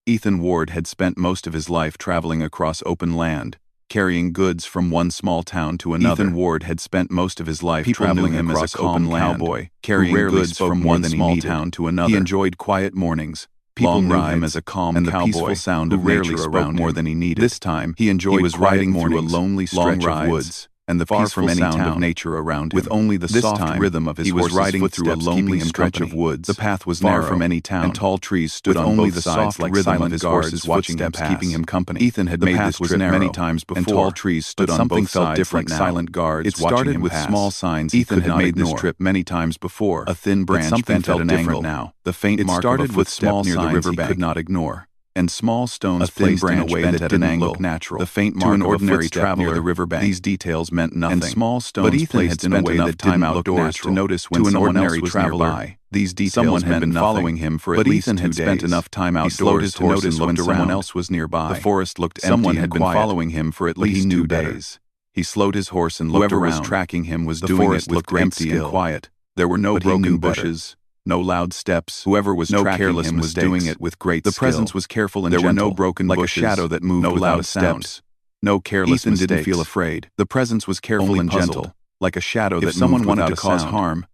Ethan Ward had spent most of his life traveling across open land, carrying goods from one small town to another. Ethan Ward had spent most of his life traveling across as a calm cowboy, carrying goods from one small town to another. He enjoyed quiet mornings, long rides, him as a calm and cowboy, the peaceful sound of nature around more than he needed. This time, he enjoyed riding through a lonely stretch of woods, and the far from any sound of nature around him. With only the soft rhythm of his horse's riding through a lonely stretch of woods. The path was narrow from any town, and tall trees stood on both sides like silent guards watching him pass, keeping him company. Ethan had made this trip many times before, and tall trees stood on both sides like silent guards watching him pass. It started with small signs Ethan had made this trip many times before. A thin branch bent at an angle now, the faint mark of a footstep near the riverbank he could not ignore, and small stones placed in a way that didn't look natural. The faint mark of an ordinary traveler near the riverbank. These details meant nothing. And small stones, but Ethan had spent enough time outdoors to notice when someone else was nearby. These details had been following him for at least 2 days. But Ethan had spent enough time outdoors to notice when someone else was nearby. The forest looked empty and quiet. Someone had been following him for at least 2 days. He slowed his horse and looked around. Whoever was tracking him was doing it with great skill. Empty and quiet. There were no broken bushes, no loud steps. Whoever was tracking him was doing it with great skill. The presence was careful and gentle. There were no broken bushes, like a shadow that moved without a sound. No careless mistakes. Ethan didn't feel afraid. The presence was careful and gentle, like a shadow that moved without a sound. If someone wanted to cause harm,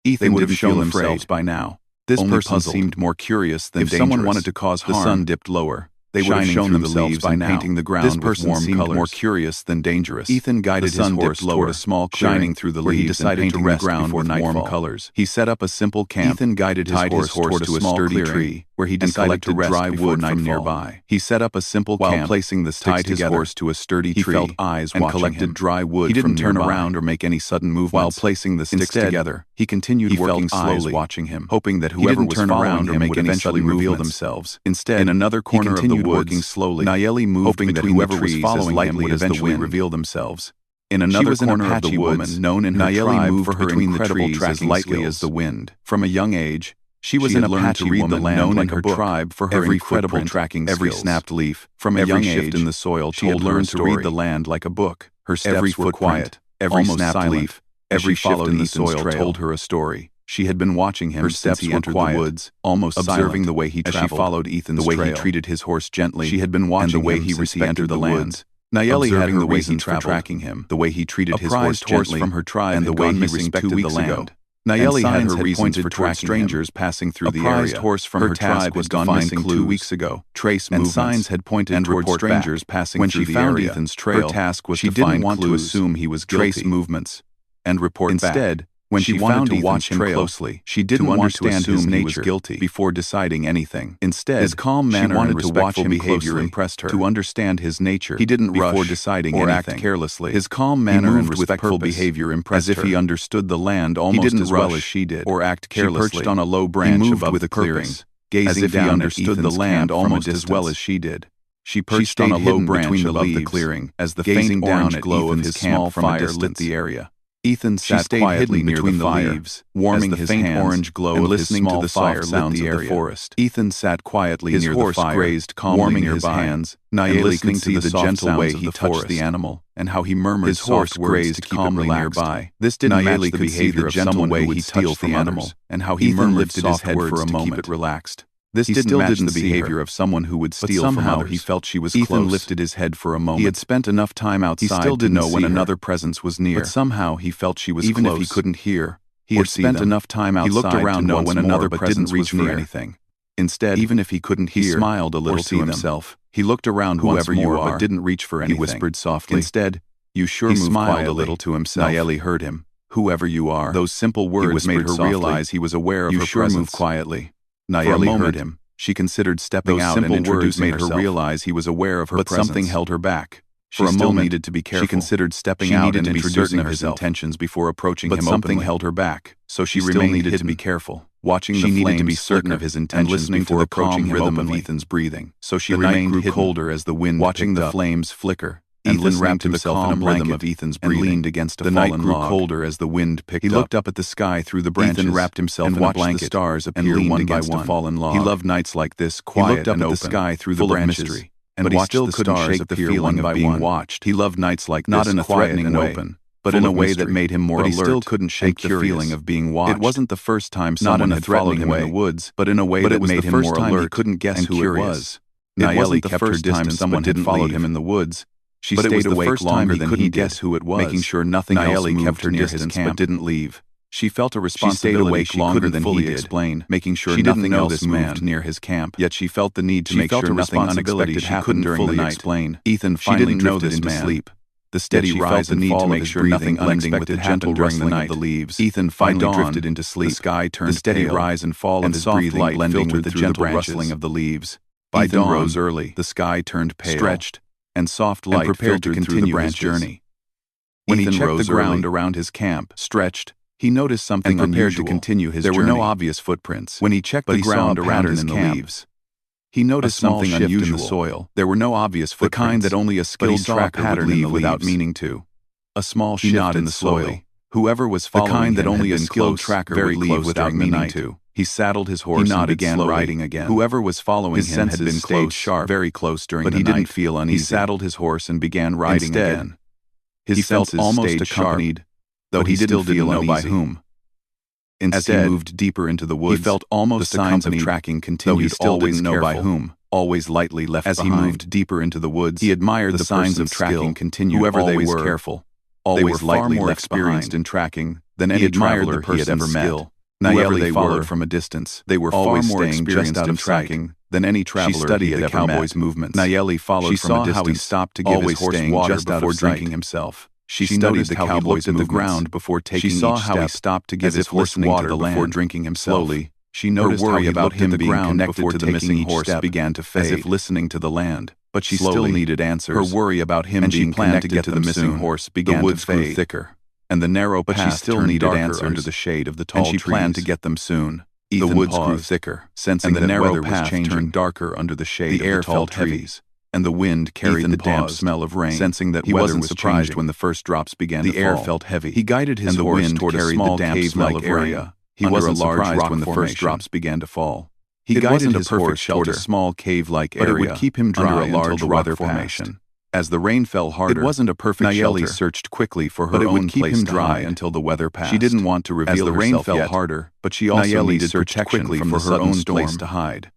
Ethan would have shown themselves by now. This person seemed more curious than dangerous. If someone wanted to cause harm, the sun dipped lower. They would have shown themselves by now, painting the ground with warm colors. More curious than dangerous. Ethan guided his horse toward a small clearing, shining through the leaves and painting the ground with warm colors. He set up a simple camp. Ethan guided his horse toward a sturdy tree, where he decided to rest dry wood from nearby. He set up a simple camp, while placing the sticks together. His horse to a sturdy tree. He felt eyes watching him, and collected dry wood. He didn't turn around or make any sudden movements. While placing the sticks together, he continued working slowly, watching him, hoping that whoever was following him would eventually reveal themselves. Instead, in another corner of the woods, working slowly, Nayeli moved, hoping that whoever was following him would eventually reveal themselves. In another corner of the woods, known in her tribe for her incredible trees as lightly as the wind. From a young age, she was an Apache woman known in her tribe for her incredible tracking skills. Every snapped leaf, from a young age in the soil, she had learned to read the land like a book. Her steps were quiet, every snapped leaf, every shift in the soil told her a story. She had been watching him since he entered the woods, almost observing the way he traveled, as she followed Ethan's trail, the way he treated his horse gently. She had been watching the way he respected the land. Nayeli had her reasons for tracking him, the way he treated his horse gently from her tribe, and the way he respected the land. Nayeli had her reasons for tracking strangers passing through the area. A prized horse from her tribe was gone missing 2 weeks ago. Trace movements, and signs had pointed toward strangers passing through the area. When she found Ethan's trail, her task was to find clues, to assume he was guilty, trace movements, and report back. Instead, when she wanted to watch him closely, she didn't want to assume his nature, he was guilty before deciding anything. Instead, his calm manner and respectful behavior impressed her. To understand his nature, he didn't rush before deciding or act carelessly. His calm manner and respectful behavior impressed her, as if he understood the land almost as well as she did, or act carelessly. She perched on a low branch above the clearing, gazing down. He understood the land almost as well as she did. She perched on a low branch above the clearing, as the faint orange glow of his small fire lit the area. Ethan sat quietly near the leaves, warming his faint orange glow and listening to the soft sounds of the forest. Ethan sat quietly near the fire, grazed calmly warming his hands. Nayeli could see the gentle way he touched the animal, and how he murmured soft words to keep it nearby. This didn't match the behavior of someone who would steal the animal, and how he lifted his head for a moment to keep it relaxed. This didn't match the behavior of someone who would steal from others. Somehow he felt she was close. Ethan lifted his head for a moment. He had spent enough time outside. He still didn't know when another presence was near. But somehow he felt she was close. Even if he couldn't hear, he had spent enough time outside. He looked around to know when another presence was near. Anything. Instead, even if he couldn't hear, he smiled a little to himself. He looked around whoever you are, but didn't reach for anything. He whispered softly. Instead, you sure moved quietly. He smiled a little to himself. Nayeli heard him. Whoever you are. Those simple words made her realize he was aware of her presence. You sure moved quietly. Nayeli heard him. She considered stepping out and introducing herself. Made her realize he was aware of her presence. But something held her back. For a moment, needed to be careful. She considered stepping out and introducing of his intentions before approaching him openly. But something held her back, so she remained needed to be careful, watching the flames. She needed to be certain of his intentions listening before approaching him openly. Of Ethan's breathing. So she remained hidden, colder as the wind watching the flames flicker. Ethan wrapped himself in a blanket of Ethan's breathing, and leaned against a fallen log. The night grew colder as the wind picked up. He looked up at the sky through the branches. Ethan wrapped himself in a blanket, the stars appear one by one. A fallen log. He loved nights like this, quiet and open. He looked up at the sky through the branches, but he still couldn't shake the feeling of being watched. He loved nights like this, not in a threatening way, but in a way that made him more alert. He still couldn't shake the feeling of being watched. It wasn't the first time someone had followed him in the woods, but in a way that made him more alert. He couldn't guess who it was. Nayeli kept her distance, someone had followed him in the woods. She stayed awake longer than he did, making sure nothing else moved near his camp, but didn't leave. She felt a responsibility she couldn't fully explain, making sure nothing else moved near his camp. Yet she felt the need to make sure nothing unexpected happened during the night. Ethan finally drifted into sleep. The steady rise and fall make sure nothing unexpected happened during the night. Ethan finally drifted into sleep. The sky turned steady rise and fall of his breathing blending with the gentle rustling of the leaves. By dawn, rose early. The sky turned pale, stretched, and soft light prepared to continue his journey. When he checked the ground around his camp, stretched, he noticed something unusual. To continue his journey. There were no obvious footprints. When he checked the ground around his camp, he noticed something unusual in the soil. There were no obvious footprints, the kind that only a skilled tracker would leave without meaning to. A small shift in the soil. Whoever was following the kind that only a skilled tracker would leave without meaning to. He saddled his horse and began riding again. Whoever was following him had been close, sharp, very close during the night, but he didn't feel uneasy. He saddled his horse and began riding again. His senses almost accompanied, though he still didn't know by whom. Instead, as he moved deeper into the woods, he felt almost the signs of tracking continued, though he still didn't know by whom, always lightly left behind. As he moved deeper into the woods, he admired the signs of tracking continued, whoever they were, careful, always lightly more experienced in tracking than any traveler he had ever met. Nayeli followed from a distance. They were far more experienced in tracking than any traveler he had ever met. Movements. Nayeli followed from a distance. She saw how he stopped to give his horse water before drinking himself. She studied the cowboys at the ground before taking each step. She saw how he stopped to give his horse water before drinking himself. Slowly, she noticed how about him being connected to the missing horse began to fade, as if listening to the land. But she still needed answers. Her worry about him being connected to the missing horse began to fade. Thicker, and the narrow path still needed answers under the shade of the tall trees. And she planned to get them soon. The woods grew thicker, sensing that the narrow path turned darker under the shade of the tall trees. And the wind carried the damp smell of rain, sensing that he wasn't surprised when the first drops began to fall. The air felt heavy. He guided his horse toward a small cave-like area. He wasn't surprised when the first drops began to fall. He guided his horse toward a small cave-like area, but it would keep him dry until the weather passed. As the rain fell harder, it wasn't a perfect shelter. Nayeli searched quickly for her own place to hide until the weather passed. She didn't want to reveal herself yet. As the rain fell harder, but she also needed protection from her own place to hide.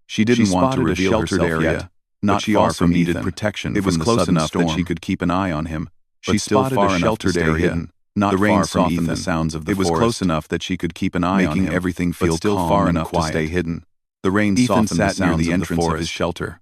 She didn't want to reveal herself yet. Not she far also from needed protection. It was close enough that she could keep an eye on him. She spotted a sheltered area, not the rain softened the sounds of the forest. It was close enough that she could keep an eye on him, making everything feel still far enough to stay hidden. The rain softened the sounds of the entrance of his shelter,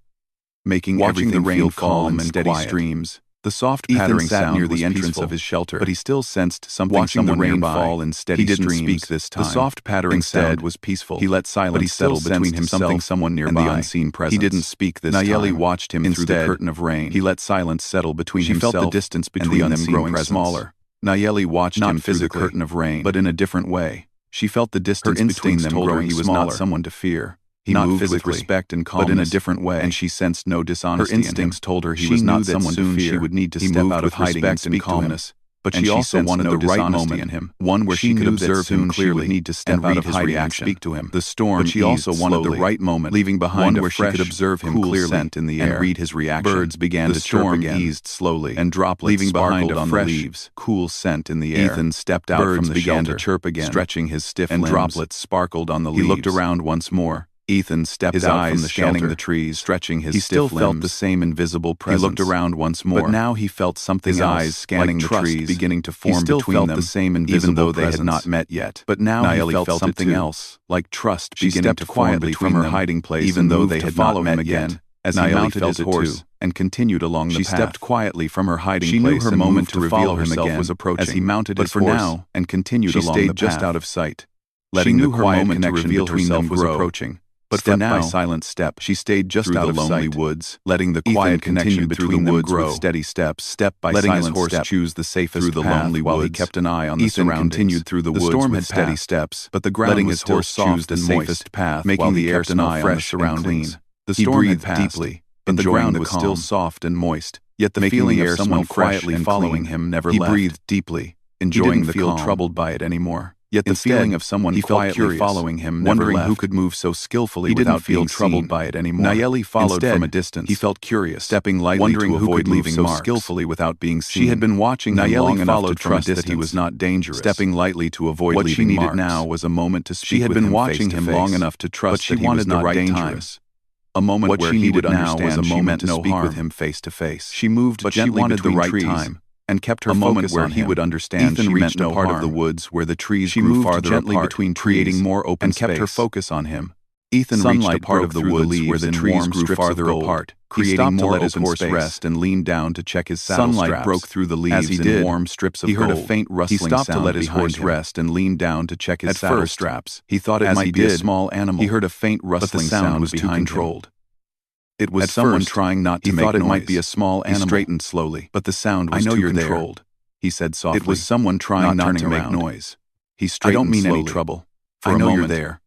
making everything feel calm and steady streams. The soft pattering sound near the entrance of his shelter, but he still sensed something. Watching the rain fall in steady streams. He didn't speak this time. The soft pattering sound was peaceful. He let silence settle between himself and someone nearby, and the unseen presence. He didn't speak this time. Nayeli watched him through the curtain of rain. He let silence settle between himself. She felt the distance between them growing smaller. Nayeli watched him through the curtain of rain, but in a different way. She felt the distance between them growing. He was not someone to fear. He moved with respect and calmness, but in a different way, and she sensed no dishonesty. Her instincts told her he was not someone to fear. She would need to step out of hiding and speak to him. But she also wanted the right moment in him, one where she could observe him clearly. She would need to step out of hiding and speak to him. The storm, but she also wanted the right moment, leaving behind one where she could observe him clearly scent in the air and read his reaction. Birds began to chirp again, eased slowly, and droplets leaving behind on the leaves. Cool scent in the air. Ethan stepped out from the shelter, began to chirp again, stretching his stiff limbs, and droplets sparkled on the leaves. He looked around once more. Ethan stepped out from the shelter, the trees, stretching his stiff limbs. He still felt the same invisible presence. He looked around once more, but now he felt something else, his eyes scanning the trees, beginning to form between them, the same even though they had not met yet. But now he felt something else, like trust, beginning to form between her hiding place, even though they had not met again. As he mounted his horse and continued along the path, she stepped quietly from her hiding place. She knew her moment to reveal herself was approaching. As he mounted his horse, but for now, and continued along the path, she stayed just out of sight, letting the quiet connection between them was approaching. But for now, by silent step, she stayed just out of the lonely woods, letting the quiet connection between them grow with steady steps, step by letting silent his horse step choose the safest through the lonely woods, while he kept an eye on the surroundings. Continued through the woods. The storm had steady steps, but the ground letting his horse choose the safest path, making the air smell fresh and clean. The storm had passed deeply, but the ground was still soft and moist. Yet the feeling of someone quietly following him never left. He breathed deeply, enjoying the calm. He didn't feel troubled by it anymore. Yet the feeling of someone quietly following him, wondering who could move so skillfully without being troubled by it anymore. Nayeli followed from a distance. He felt curious, stepping lightly, wondering who could move so skillfully without being seen. She had been watching him long enough to trust that he was not dangerous, stepping lightly to avoid leaving marks. What she needed now was a moment to speak with him face to face. She had been watching him long enough to trust that he was not dangerous. A moment where he would understand she meant no harm. With him face to face. She moved gently between trees and kept her focus where he would understand. Ethan reached a part of the woods where the trees grew farther gently apart, between creating more open space, and kept her focus on him. Ethan reached a part of the woods where the trees grew farther apart, creating more open space, rest and leaned down to check his saddle straps. Sunlight broke through the leaves in warm strips of gold. He heard a faint rustling sound. He stopped to let his horse rest and leaned down to check his saddle straps. He thought it might be a small animal. He heard a faint rustling sound was too controlled. It was someone trying not to make noise. He thought it might be a small animal. He straightened slowly, but the sound was too controlled. He said softly. It was someone trying not to make noise. He straightened slowly. I don't mean any trouble. For a moment, you're there.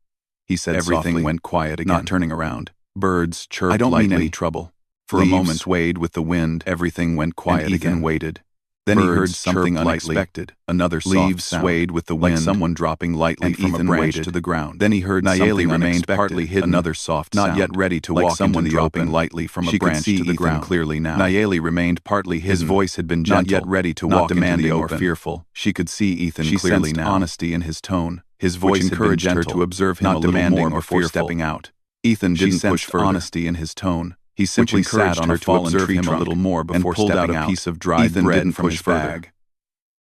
He said softly. Everything went quiet again, not turning around. Birds chirped lightly. I don't mean any trouble. For a moment, swayed with the wind. Everything went quiet again. Ethan waited. Then he heard something unexpected. Another soft sound. Leaves swayed with the wind, like someone dropping lightly from a branch to the ground. Then he heard something remained partly hidden. Another soft sound, not yet ready to walk into the open, lightly from a branch to the ground. Clearly now. Nayeli remained partly hidden. His voice had been gentle, not yet ready to walk into the open. Fearful. She could see Ethan clearly now. Honesty in his tone. His voice encouraged her to observe him a little more before stepping out. Ethan didn't push further. Honesty in his tone. He simply sat on a fallen tree trunk a little more before and pulled out a piece of dried bread from his bag.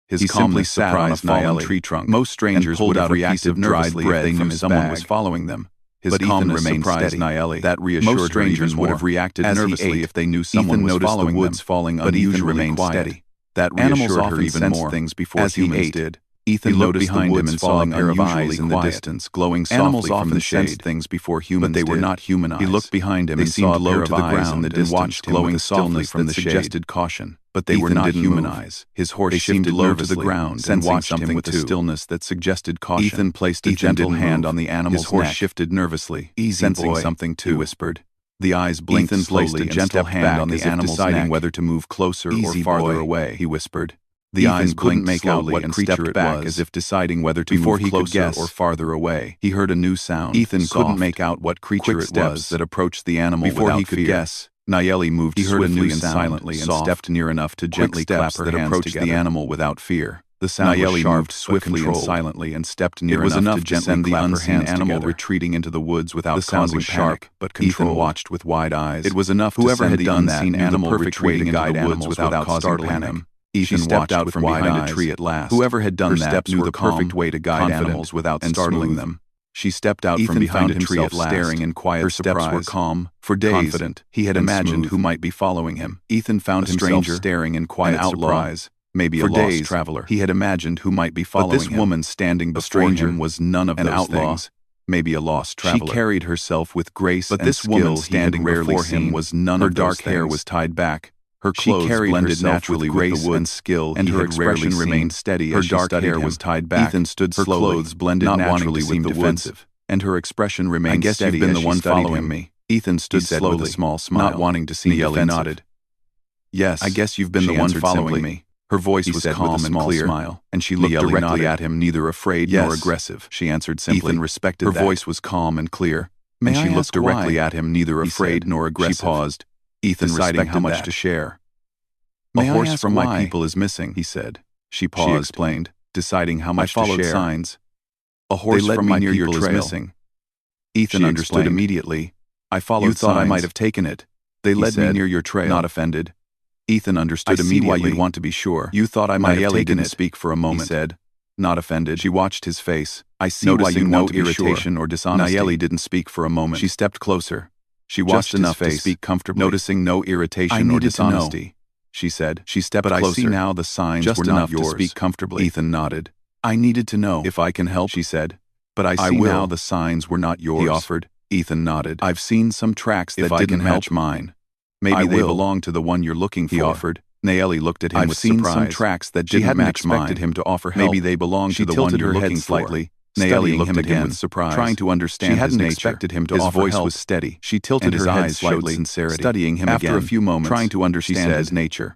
His calmness surprised Nayeli. Tree trunk. Most strangers would have reacted nervously if they knew someone was following them. His calmness surprised Nayeli. That reassured most strangers would have reacted nervously if they knew someone was following them. But Ethan remained steady. That reassured her even more. Things before humans did. Ethan noticed behind him and saw a pair of eyes in the distance, glowing softly from the shade. Things before humans, but they were not human eyes. He looked behind him and saw a pair of eyes in the distance, watched glowing softly from the shade. Suggested caution, but they were not human eyes. His horse shifted low to the ground and watched something with a stillness that suggested caution. Ethan placed a gentle hand on the animal's neck. His horse shifted nervously, sensing something too. He whispered. The eyes blinked slowly and stepped back on the animal's neck, deciding whether to move closer or farther away. He whispered. The eyes couldn't make out what creature it was, as if deciding whether to move closer or farther away. He heard a new sound. Ethan couldn't make out what creature it was that approached the animal without fear. Before he could guess, Nayeli moved swiftly and silently and stepped near enough to gently clap her hands approached the animal without fear. The sound Nayeli moved swiftly and silently and stepped near enough to gently clap her hands animal together. Retreating into the woods without causing panic, but Ethan watched with wide eyes. It was enough whoever had done that knew the perfect way to guide animals without causing panic. Ethan stepped out from behind a tree at last. Whoever had done that knew the perfect way to guide animals without startling them. She stepped out from behind a tree at last, staring in quiet surprise. Her steps were calm, for days, confident. He had imagined who might be following him. Ethan found himself staring in quiet surprise. Maybe a lost traveler. He had imagined who might be following him. But this woman standing before him was none of those things. Maybe a lost traveler. She carried herself with grace and skill. But this woman standing before him was none of those things. Her dark hair was tied back. Her clothes blended naturally with the wood and skill, and her expression remained steady. Her dark hair was tied back. Ethan stood slowly, her clothes blended naturally with the wood, and her expression remained steady. I guess you've been the one following me. Ethan stood slowly, with a small smile, not wanting to seem defensive. Nodded. Yes, I guess you've been the one following me. Her voice was calm and clear, and she looked directly at him, neither afraid nor aggressive. She answered simply. Ethan respected that. Her voice was calm and clear, and she looked directly at him, neither afraid nor aggressive. She paused. Ethan deciding how much to share. A horse from my people is missing, he said. She paused, she explained, deciding how much to share. I followed signs. A horse from my people is missing. Ethan understood immediately. I followed signs. You thought I might have taken it. They led me near your trail. Not offended. Ethan understood immediately. I see why you'd want to be sure. You thought I might have taken it. Speak for a moment, he said. Not offended. She watched his face. I see why you want to be irritation or dishonesty. Nayeli didn't speak for a moment. She stepped closer. She watched enough to speak comfortably, noticing no irritation or dishonesty. She said. She stepped closer. But I see now the signs were not yours. To speak comfortably. Ethan nodded. I needed to know. If I can help, she said. But I see now the signs were not yours. He offered. Ethan nodded. I've seen some tracks that didn't match mine. Maybe they belong to the one you're looking for. He offered. Nayeli looked at him with surprise. I've seen some tracks that didn't match mine. She hadn't expected him to offer help. Maybe they belong to the one you're looking for. Nayeli looked at him with surprise, trying to understand his nature. She hadn't expected him to offer help. His voice was steady. She tilted her eyes slightly, studying him again. After a few moments, trying to understand his nature.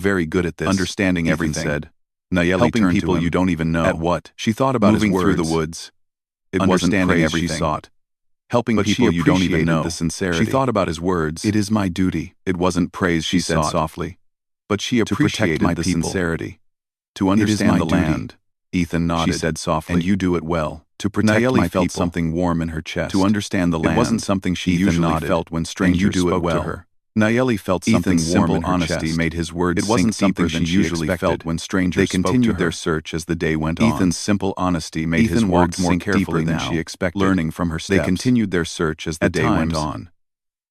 very good at this. Understanding Ethan everything. said. Nayeli Helping turned people to him. you don't even know. At what? She thought about Moving his through words. the woods. It wasn't Understanding praise everything. she sought. Helping But people she you don't even appreciated know. the sincerity. She thought about his words. It is my duty. It wasn't praise She she said sought. softly. But she To protect appreciated my the people. sincerity. To It is understand my the duty. land. Ethan nodded. She said softly. And you do it well. To protect Nayeli my felt people. something warm in her chest. To understand the land. It wasn't something she Ethan usually nodded. felt when And strangers you do it spoke well. to her. Nayeli felt something Ethan's warm simple in her honesty chest. made his words It wasn't sink deeper something than she she usually expected. felt when strangers They spoke continued to their her. search as the day went on. Ethan's simple honesty made his Ethan words walked more sink carefully deeper than now, she expected. learning from her They steps. continued their search as the At day went times, on.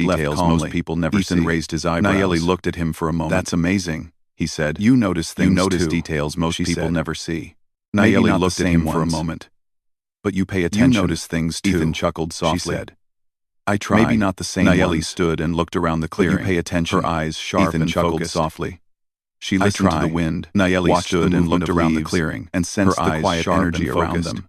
it details most people never see. Ethan raised his eyebrows. Nayeli looked at him for a moment. "That's amazing," he said. "You notice things You notice too," details most she people said. never see. Maybe Nayeli not looked the at him same for a ones. moment. "But you pay attention." "You notice things too," Ethan chuckled softly. she said. "I try." "Maybe not the same Nayeli ones. stood and looked around the But you clearing. pay attention." Her eyes sharp Ethan and chuckled focused. softly. She "I listened to try." the wind. Nayeli watched stood the and movement looked of around the leaves, clearing and sensed her the eyes quiet sharp energy and around focused. them.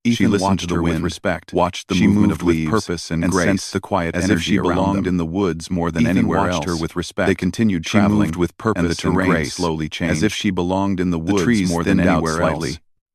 She Ethan listened watched to the her with wind, respect. watched the She movement moved of with leaves, purpose and and grace, sensed the quiet as if energy she around belonged them. in the woods more than Ethan anywhere watched else. her with respect. They continued She traveling, moved with purpose and the terrain grace, slowly changed, as if she belonged in the The woods trees more than thinned out anywhere slightly, else.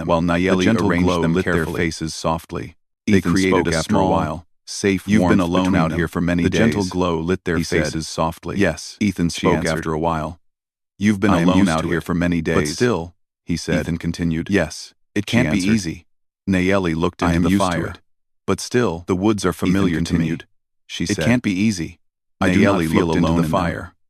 them, while Nayeli arranged them lit their faces softly. They created a small, safe warmth. You've been alone out here for many days. The gentle glow lit their faces softly. Yes, Ethan spoke after a while. You've been alone out here for many days. But still, he said. Ethan continued. Yes, it can't be easy. Nayeli looked into the fire. But still, the woods are familiar to me, she said. It can't be easy. I do not feel alone in the fire.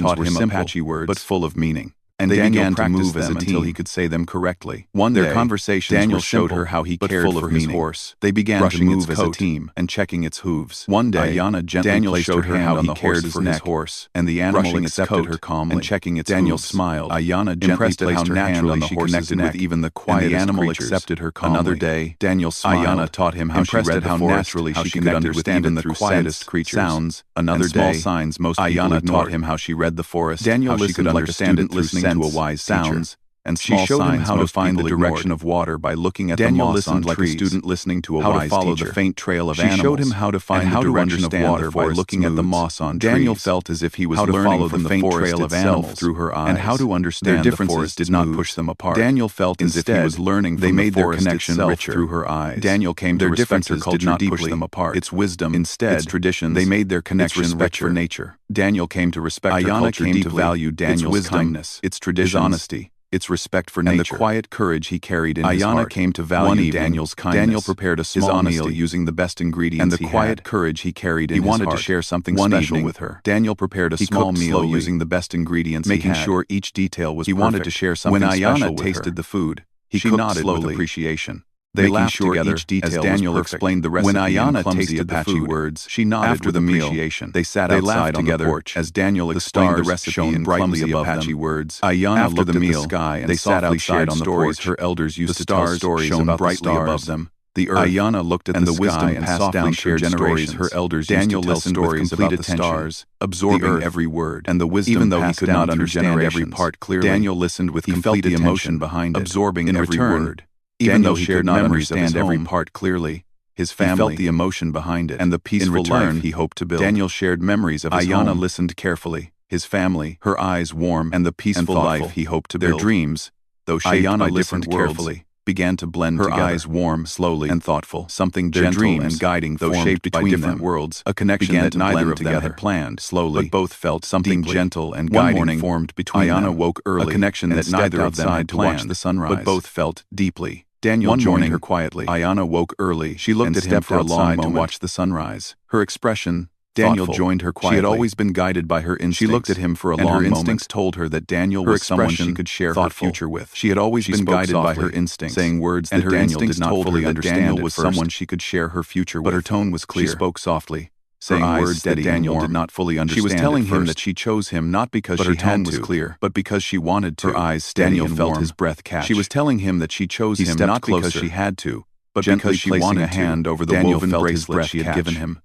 translations were simple, Apache words, but full of meaning. And They Daniel began to move practiced as a them team until he could say them correctly. One Their day, conversations Daniel were showed simple, her how he but cared full for of his meaning. horse. They began to brushing move its as a coat team and checking its hooves. One day, Ayanna gently Daniel placed showed her her hand how on he the cared horse's for his neck, horse, and the animal brushing its accepted coat her calmly and checking its Daniel hooves. smiled. Ayanna gently impressed at how placed her hand naturally on the she horse's connected neck, with even the and the quietest animal creatures. accepted her calmly. Another day, Daniel smiled. Ayanna taught him how she Impressed read at the how forest, naturally how she she could could understand understand even it through through quietest scents, creatures, sounds, Another and small day, signs most people Ayanna ignored. taught him how she read the forest, Daniel how she listened could like a understand it student through listening into a wise sounds, and she showed him how to find the direction of water by looking at the moss on trees. Daniel listened like a student listening to a wise teacher. How to follow the faint trail of animals. She showed him how to find the direction of water by looking at the moss on trees. Daniel felt as if he was learning from the faint trail of animals through her eyes, and how to understand their differences did not push them apart. Daniel felt as if he was learning from the forest itself through her eyes. Daniel came to respect her culture did not push them apart. Its wisdom, instead, its traditions, they made their connection respect for nature. Daniel came to respect her culture deeply. Ayana came to value Daniel's wisdom, kindness, its traditions, its honesty, its respect for nature, and the quiet courage he carried in his heart. Ayana came to value Daniel's kindness. Daniel prepared a small meal using the best ingredients and the quiet courage he carried in his heart. He wanted to share something special with her. Daniel prepared a small meal using the best ingredients making sure each detail was perfect. He wanted to share something special with her. When Ayana tasted the food, she nodded with appreciation. They laughed together as Daniel explained the recipe. When Ayana tasted Apache words, she nodded after the appreciation. They sat outside on the porch as Daniel explained the recipe shone brightly above Apache words. Ayana looked at the sky and they sat outside on the porch. Her elders used to tell stories shone brightly above them. The earth. Ayana looked at the sky and passed down shared stories her elders Daniel listened with complete attention, absorbing every word and the wisdom. Even though he could not understand every part clearly, Daniel listened with complete attention, emotion behind it, absorbing every word. Even though he could not understand every part clearly, his family felt the emotion behind it and the peaceful life he hoped to build. Daniel shared memories of his home. Ayana listened carefully, his family, her eyes warm, and the peaceful life he hoped to build. Their dreams, though shaped by different worlds, began to blend together. Her eyes warm, slowly, and thoughtful. Something gentle and guiding, though shaped by different worlds. A connection that neither of them had planned. Slowly, but both felt something gentle and guiding. One morning formed between them. Ayana woke early, a connection that neither of them had planned. To watch the sunrise, but both felt deeply. Daniel joined her quietly. Ayana woke early. She looked at him for a long moment to watch the sunrise. Her expression, Daniel joined her quietly. She had always been guided by her instincts. She looked at him for a long moment. Her instincts told her that Daniel was someone she could share her future with. She had always been guided by her instincts, saying words that Daniel did not fully understand. Daniel was someone she could share her future with. But her tone was clear. She spoke softly, saying words that Daniel did not fully understand. She was telling him that she chose him not because she had to, clear, but because she wanted to. Her eyes steady. Daniel felt his breath catch. She was telling him that she chose him not because she had to, but because she wanted a hand over the woven bracelet she had given him.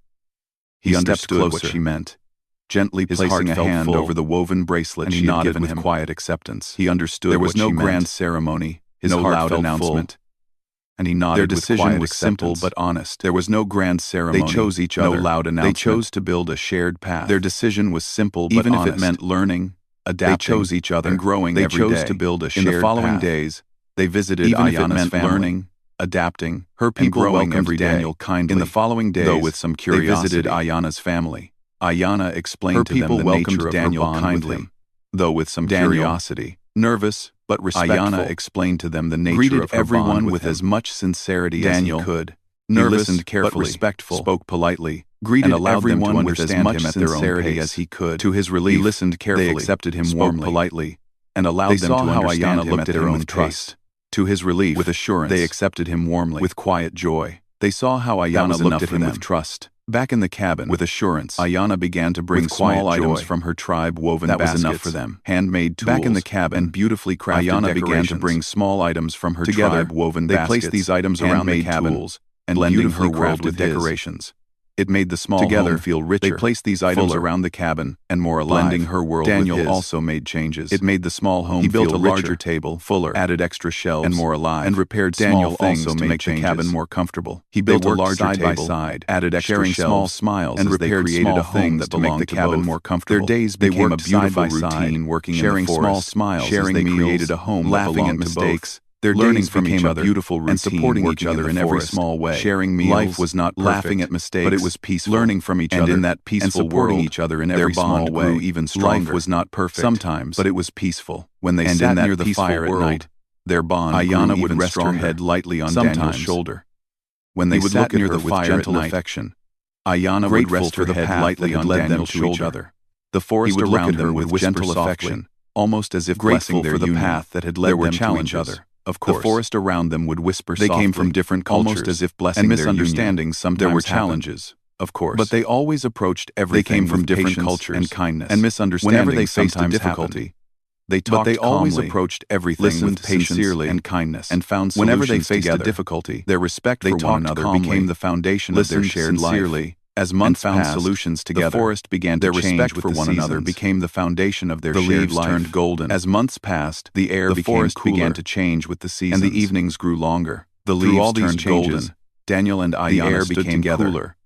He understood what she meant, gently placing a hand over the woven bracelet she had given him with quiet acceptance. He understood there was no grand ceremony, no loud announcement, and he nodded. Their decision was simple but honest. There was no grand ceremony. They chose each other. No loud announcement. They chose to build a shared path. Their decision was simple but honest. Even if it meant learning, adapting, they chose each other and growing every day. They chose to build a shared path. In the following days, they visited Ayana's family, learning, adapting, her people welcomed Daniel kindly. In the following days, though with some curiosity, they visited Ayana's family. Ayana explained to them the nature of Daniel her bond kindly, with him, though with some curiosity. Nervous but respectful, Ayana explained to them the nature of her everyone bond with as much sincerity Daniel as he could. Nervous, listened carefully, but respectful, spoke politely, greeted and allowed everyone them to understand him at their own pace as he could. To his relief, he listened carefully, they accepted him warmly, politely, and allowed them to understand him at their own trust. To his relief, with assurance, they accepted him warmly, with quiet joy. They saw how Ayana looked at him with trust. Back in the cabin, with assurance, Ayana began to bring small items from her tribe woven baskets. That was enough for them. Handmade tools. Back in the cabin, and beautifully crafted Ayana began to bring small items from her tribe woven baskets. They placed these items around the cabin, tools, and blending her world with decorations. It made the small home feel richer. They placed these items around the cabin and more alive, blending her world with his. Daniel also made changes. It made the small home feel richer. He built a larger table, fuller, added extra shelves and more alive, and repaired small things to make the cabin more comfortable. He built a larger table, side by side, added extra shelves, small smiles, and repaired small things to make the cabin more comfortable. Their days became a beautiful routine, working sharing small smiles, sharing meals, created a home, laughing at mistakes. Their learning from each other, beautiful routine, and supporting each other in every small way. Sharing meals, life was not perfect, laughing at mistakes, but it was peaceful. Learning from each other, in that peaceful and supporting each other in every small way. Grew even stronger. Life was not perfect sometimes, but it was peaceful. When they sat near the fire at night, their bond Ayana would rest her head lightly on Daniel's shoulder. When they sat near the fire with gentle affection, Ayana would rest her head lightly on Daniel's shoulder. The forest around them with gentle affection, almost as if grateful for the path that had led them to each other. Of course, the forest around them would whisper softly. They came from different cultures, almost as if blessing and misunderstandings sometimes there were challenges, of course. But they always approached everything. They came from different cultures and kindness and misunderstandings. Whenever they faced a difficulty, they talked calmly, always approached everything with patience and kindness, and found solutions. Whenever they faced a difficulty, their respect for one another became the foundation of their shared life. As months found passed, solutions together. the forest began to Their change respect with for the one another seasons. became the foundation of their The shared leaves life. turned golden. As months passed, The air the became forest cooler, began to change with the seasons, and the evenings grew longer. The Through leaves all these turned changes, golden. Daniel and the Ayanna air stood became together, cooler,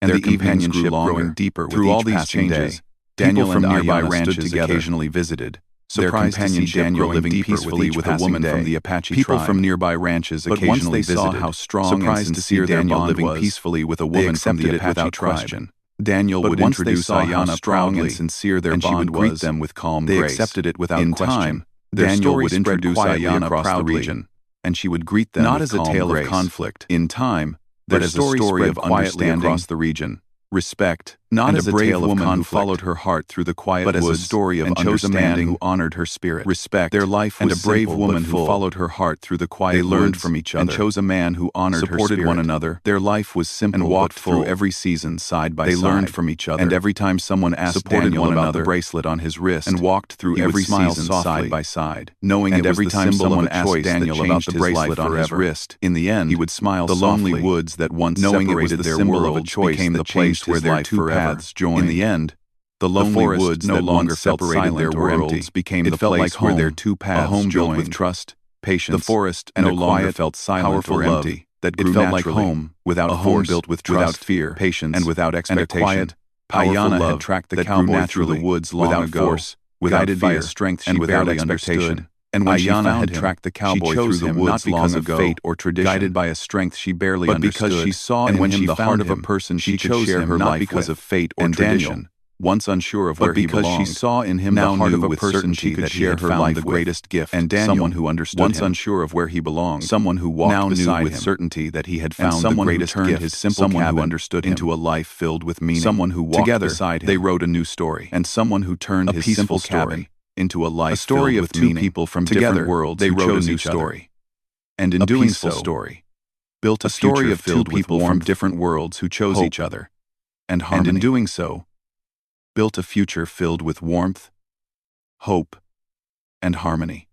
and their the evenings companionship grew longer. growing deeper with Through all each these passing changes, day. Daniel People from and nearby Ayanna ranches stood together, occasionally visited, their surprised to see companionship Daniel growing living deeper peacefully with with each a woman passing from day. the Apache People tribe. from nearby ranches But occasionally once they saw visited, how strong and surprised to see sincere their Daniel bond living was, peacefully with a they woman from accepted the it Apache without tribe. question. Daniel But would once they introduce saw how Ayanna strong proudly, and sincere their and she would bond greet was, them with calm they grace. accepted it without In question. time, Their Daniel story would spread introduce quietly Ayanna across the proudly, region, and she would greet them not with as a calm tale grace. of conflict. In time, but their as a story story spread of quietly understanding, across the region, respect, not and as a a brave tale of woman who conflict, followed her heart through the quiet but as a woods story of and chose a man understanding, who honored her spirit. respect, Their life and was a brave simple woman but who full. followed her heart through the quiet They learned woods from each and other, chose a man who honored her supported spirit. one another. Their life was simple and walked but full. through every season side by They side. learned from each other, And every time someone asked supported Daniel one about another, the bracelet on his wrist, and walked through he would every smile season softly, side by side, knowing and it was every the time symbol someone of a asked choice Daniel that about changed the his bracelet life on his forever. wrist, in the end, He would smile the softly, lonely woods that once knowing it separated was the their symbol of a world choice became that the place changed where his their life two forever. paths joined. In the end, the lonely forest woods no that longer once felt separated silent their or worlds empty. became It the felt place like where home, their two paths a home built joined. with trust, Patience, the forest and no a longer quiet, felt silent powerful or love empty. that It grew felt like naturally, home, without a home force, built with without trust, fear, patience, and without expectation. and a quiet, Powerful Ayanna love had tracked the that grew cowboy through naturally, the woods long without ago, force, without guided by a fear, strength she and without barely expectation. understood. And when Ayanna she had found him, tracked the cowboy she chose through the him woods not because long of ago, fate or tradition, guided by a strength she barely but understood. because she saw And in when him she the found heart of a him, person she she could chose share him her not life because with. of fate or And tradition, Daniel, once unsure of but where he because belonged, she saw in him now the heart knew of a with person certainty she could that he share had her found life the with. greatest gift, And Daniel, someone who understood once him, unsure of where he belonged, someone who walked now knew beside with him, certainty that he had and found the someone who greatest turned gift, his simple someone who cabin understood into him, a life filled with meaning. someone who walked Together, beside him. they wrote a new story, and someone who turned a his peaceful simple cabin story into a life a story filled of with two meaning. people from Together, different worlds they who wrote a chose new each other. story, and in A doing peaceful so, story, built a story future of two filled with people from warmth, different worlds who chose hope, each other, and and harmony. in doing so, built a future filled with warmth, hope, and harmony.